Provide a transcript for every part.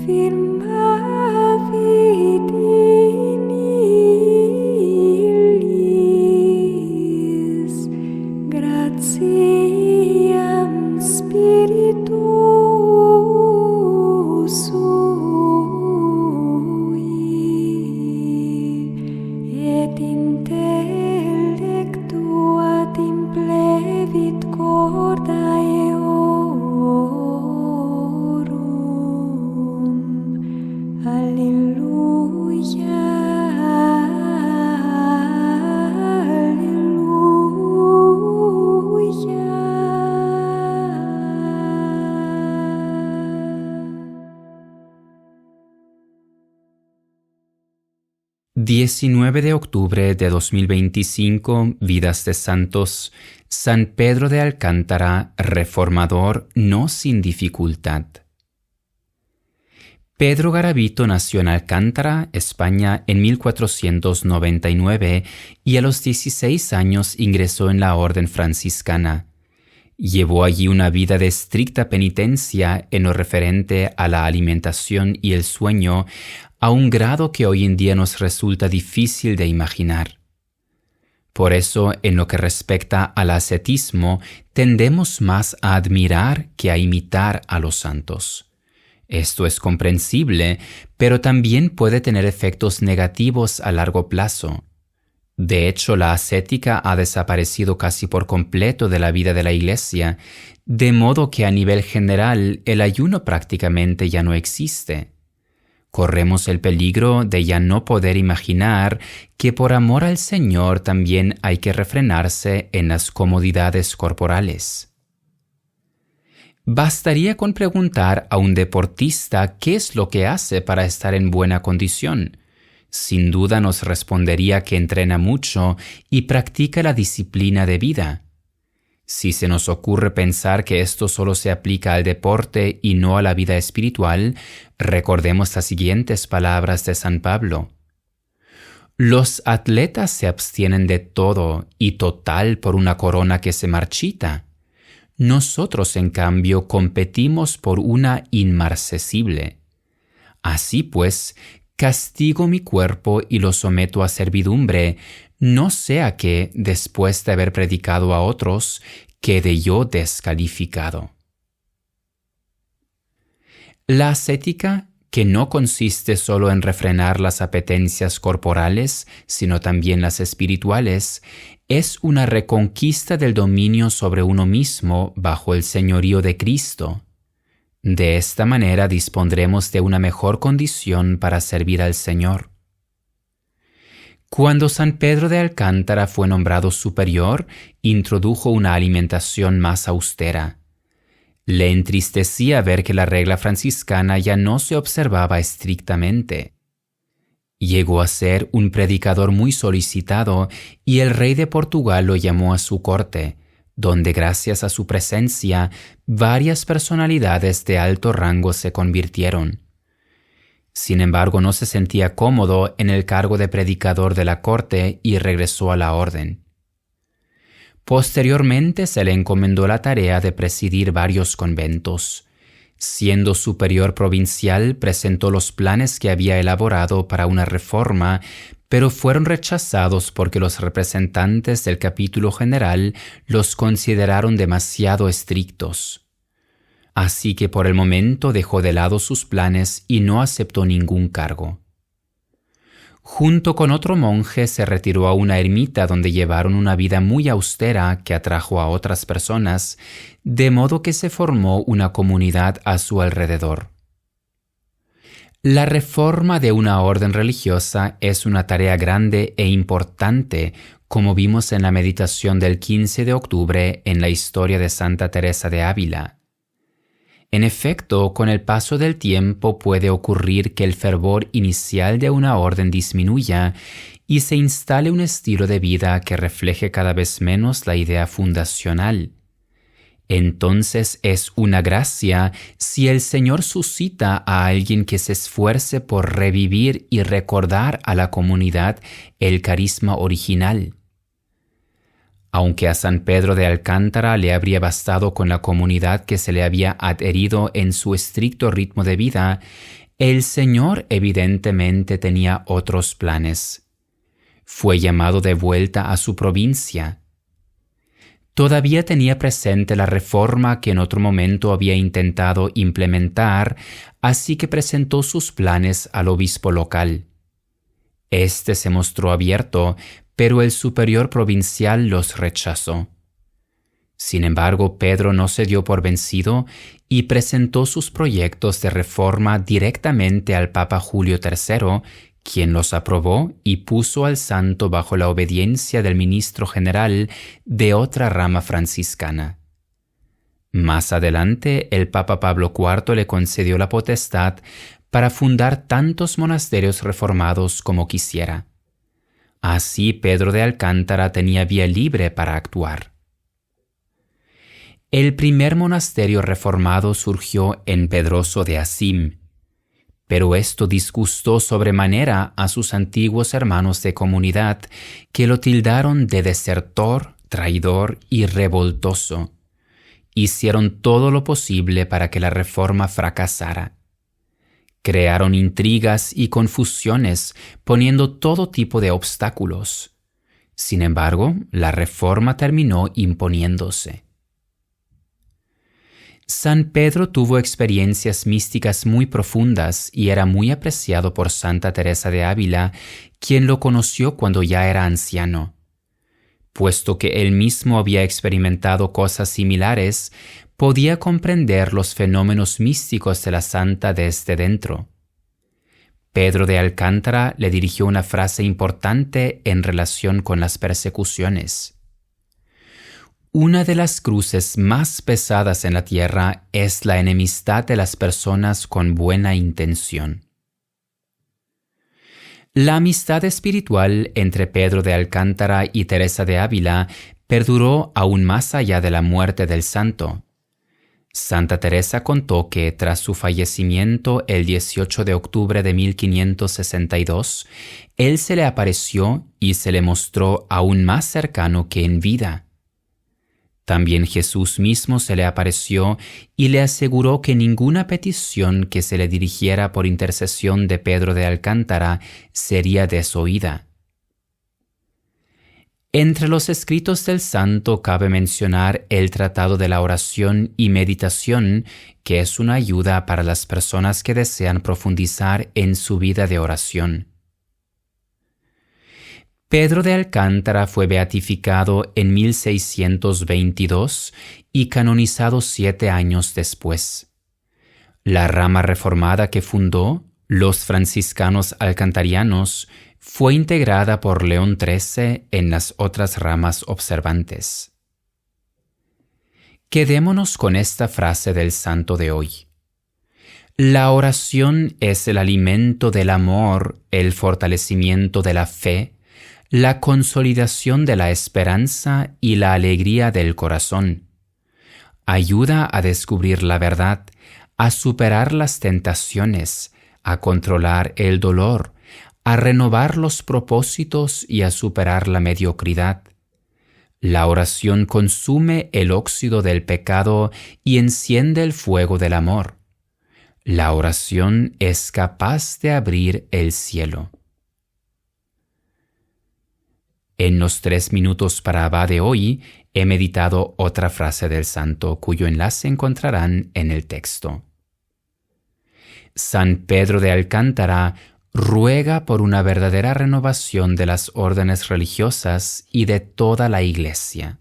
firmavit in illis gratiam Spiritus sui et intellectuat implevit corda eorum. Alleluia, alleluia. 19 de octubre de 2025, Vidas de Santos, San Pedro de Alcántara, reformador no sin dificultad. Pedro Garavito nació en Alcántara, España, en 1499 y a los 16 años ingresó en la orden franciscana. Llevó allí una vida de estricta penitencia en lo referente a la alimentación y el sueño, a un grado que hoy en día nos resulta difícil de imaginar. Por eso, en lo que respecta al ascetismo, tendemos más a admirar que a imitar a los santos. Esto es comprensible, pero también puede tener efectos negativos a largo plazo. De hecho, la ascética ha desaparecido casi por completo de la vida de la Iglesia, de modo que a nivel general el ayuno prácticamente ya no existe. Corremos el peligro de ya no poder imaginar que por amor al Señor también hay que refrenarse en las comodidades corporales. Bastaría con preguntar a un deportista qué es lo que hace para estar en buena condición. Sin duda nos respondería que entrena mucho y practica la disciplina de vida. Si se nos ocurre pensar que esto solo se aplica al deporte y no a la vida espiritual, recordemos las siguientes palabras de San Pablo. Los atletas se abstienen de todo y total por una corona que se marchita. Nosotros, en cambio, competimos por una inmarcesible. Así pues, castigo mi cuerpo y lo someto a servidumbre, no sea que, después de haber predicado a otros, quede yo descalificado. La ascética, que no consiste solo en refrenar las apetencias corporales, sino también las espirituales, es una reconquista del dominio sobre uno mismo bajo el señorío de Cristo. De esta manera dispondremos de una mejor condición para servir al Señor. Cuando San Pedro de Alcántara fue nombrado superior, introdujo una alimentación más austera. Le entristecía ver que la regla franciscana ya no se observaba estrictamente. Llegó a ser un predicador muy solicitado y el rey de Portugal lo llamó a su corte, donde gracias a su presencia varias personalidades de alto rango se convirtieron. Sin embargo, no se sentía cómodo en el cargo de predicador de la corte y regresó a la orden. Posteriormente se le encomendó la tarea de presidir varios conventos. Siendo superior provincial, presentó los planes que había elaborado para una reforma, pero fueron rechazados porque los representantes del capítulo general los consideraron demasiado estrictos. Así que por el momento dejó de lado sus planes y no aceptó ningún cargo. Junto con otro monje se retiró a una ermita donde llevaron una vida muy austera que atrajo a otras personas, de modo que se formó una comunidad a su alrededor. La reforma de una orden religiosa es una tarea grande e importante, como vimos en la meditación del 15 de octubre en la historia de Santa Teresa de Ávila. En efecto, con el paso del tiempo puede ocurrir que el fervor inicial de una orden disminuya y se instale un estilo de vida que refleje cada vez menos la idea fundacional. Entonces es una gracia si el Señor suscita a alguien que se esfuerce por revivir y recordar a la comunidad el carisma original. Aunque a San Pedro de Alcántara le habría bastado con la comunidad que se le había adherido en su estricto ritmo de vida, El Señor evidentemente tenía otros planes. Fue llamado de vuelta a su provincia. Todavía tenía presente la reforma que en otro momento había intentado implementar, así que presentó sus planes al obispo local. Este se mostró abierto, pero el superior provincial los rechazó. Sin embargo, Pedro no se dio por vencido y presentó sus proyectos de reforma directamente al Papa Julio III, quien los aprobó y puso al santo bajo la obediencia del ministro general de otra rama franciscana. Más adelante, el Papa Pablo IV le concedió la potestad para fundar tantos monasterios reformados como quisiera. Así, Pedro de Alcántara tenía vía libre para actuar. El primer monasterio reformado surgió en Pedroso de Asim, pero esto disgustó sobremanera a sus antiguos hermanos de comunidad, que lo tildaron de desertor, traidor y revoltoso. Hicieron todo lo posible para que la reforma fracasara. Crearon intrigas y confusiones, poniendo todo tipo de obstáculos. Sin embargo, la reforma terminó imponiéndose. San Pedro tuvo experiencias místicas muy profundas y era muy apreciado por Santa Teresa de Ávila, quien lo conoció cuando ya era anciano. Puesto que él mismo había experimentado cosas similares, podía comprender los fenómenos místicos de la santa desde dentro. Pedro de Alcántara le dirigió una frase importante en relación con las persecuciones. Una de las cruces más pesadas en la tierra es la enemistad de las personas con buena intención. La amistad espiritual entre Pedro de Alcántara y Teresa de Ávila perduró aún más allá de la muerte del santo. Santa Teresa contó que tras su fallecimiento el 18 de octubre de 1562, él se le apareció y se le mostró aún más cercano que en vida. También Jesús mismo se le apareció y le aseguró que ninguna petición que se le dirigiera por intercesión de Pedro de Alcántara sería desoída. Entre los escritos del santo cabe mencionar el Tratado de la Oración y Meditación, que es una ayuda para las personas que desean profundizar en su vida de oración. Pedro de Alcántara fue beatificado en 1622 y canonizado 7 años después. La rama reformada que fundó, los franciscanos alcantarianos, fue integrada por León XIII en las otras ramas observantes. Quedémonos con esta frase del santo de hoy. La oración es el alimento del amor, el fortalecimiento de la fe, la consolidación de la esperanza y la alegría del corazón. Ayuda a descubrir la verdad, a superar las tentaciones, a controlar el dolor, a renovar los propósitos y a superar la mediocridad. La oración consume el óxido del pecado y enciende el fuego del amor. La oración es capaz de abrir el cielo. En los 3 minutos para Abba de hoy he meditado otra frase del santo cuyo enlace encontrarán en el texto. San Pedro de Alcántara ruega por una verdadera renovación de las órdenes religiosas y de toda la Iglesia.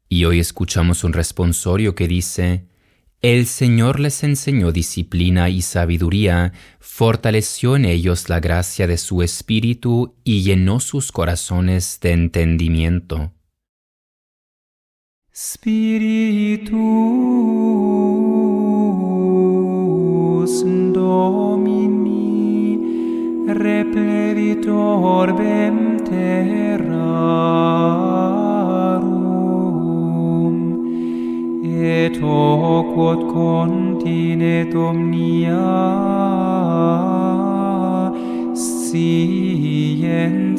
Y hoy escuchamos un responsorio que dice: El Señor les enseñó disciplina y sabiduría, fortaleció en ellos la gracia de su Espíritu y llenó sus corazones de entendimiento. Spiritus Domini replevit orbem terrarum, et hoc quod continet omnia scientiae.